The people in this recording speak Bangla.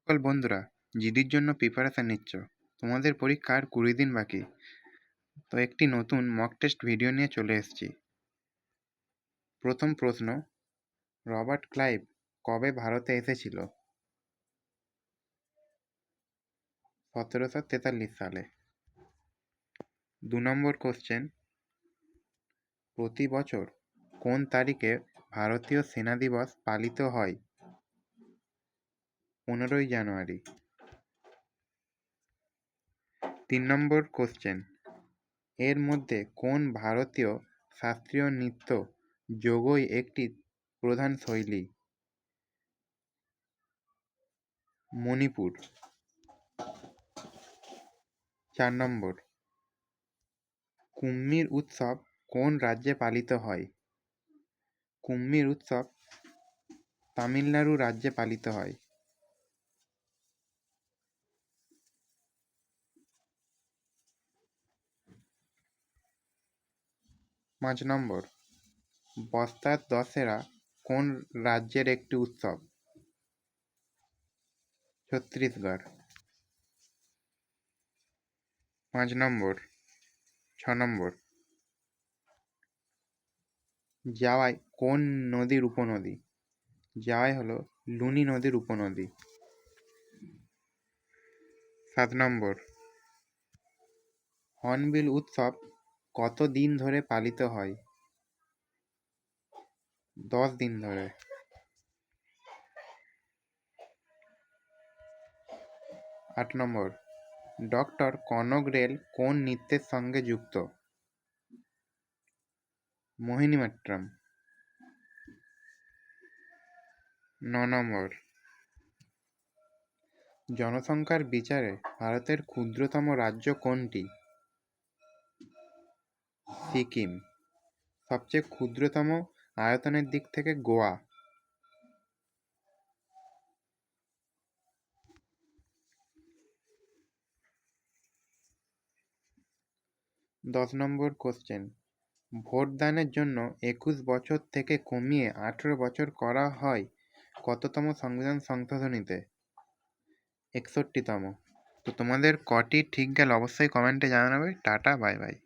সকল বন্ধুরা জিডির জন্য প্রিপারেশন নিচ্ছ, তোমাদের পরীক্ষা আর 20 দিন বাকি। তো একটি নতুন মক টেস্ট ভিডিও নিয়ে চলে এসেছি। প্রথম প্রশ্ন, রবার্ট ক্লাইভ কবে ভারতে এসেছিল? 1743 সালে। 2 নম্বর কোশ্চেন, প্রতি বছর কোন তারিখে ভারতীয় সেনা দিবস পালিত হয়? 15ই জানুয়ারি। 3 নম্বর কোশ্চেন, এর মধ্যে কোন ভারতীয় শাস্ত্রীয় নৃত্য যোগই একটি প্রধান শৈলী? মণিপুর। 4 নম্বর, কুম্মির উৎসব কোন রাজ্যে পালিত হয়? কুম্মির উৎসব তামিলনাড়ু রাজ্যে পালিত হয়। 5 নম্বর, বস্তার দশেরা কোন রাজ্যের একটি উৎসব? ছত্তিশগড়। 5 নম্বর। 6 নম্বর, জাওয়াই কোন নদীর উপনদী? জাওয়াই হলো লুনি নদীর উপনদী। 7 নম্বর, হর্নবিল উৎসব কত দিন ধরে পালিত হয়? 10 দিন ধরে। 8 নম্বর, ডক্টর কনক রেল কোন নৃত্যের সঙ্গে যুক্ত? মোহিনীঅট্টম। 9 নম্বর, জনসংখ্যার বিচারে ভারতের ক্ষুদ্রতম রাজ্য কোনটি? সিকিম। সবচেয়ে ক্ষুদ্রতম আয়তনের দিক থেকে গোয়া। 10 নম্বর কোশ্চেন, ভোটদানের জন্য 21 বছর থেকে কমিয়ে 18 বছর করা হয় কততম সংবিধান সংশোধনীতে? 61তম। তো তোমাদের কটি ঠিক গেল অবশ্যই কমেন্টে জানাবে। Tata, bye bye.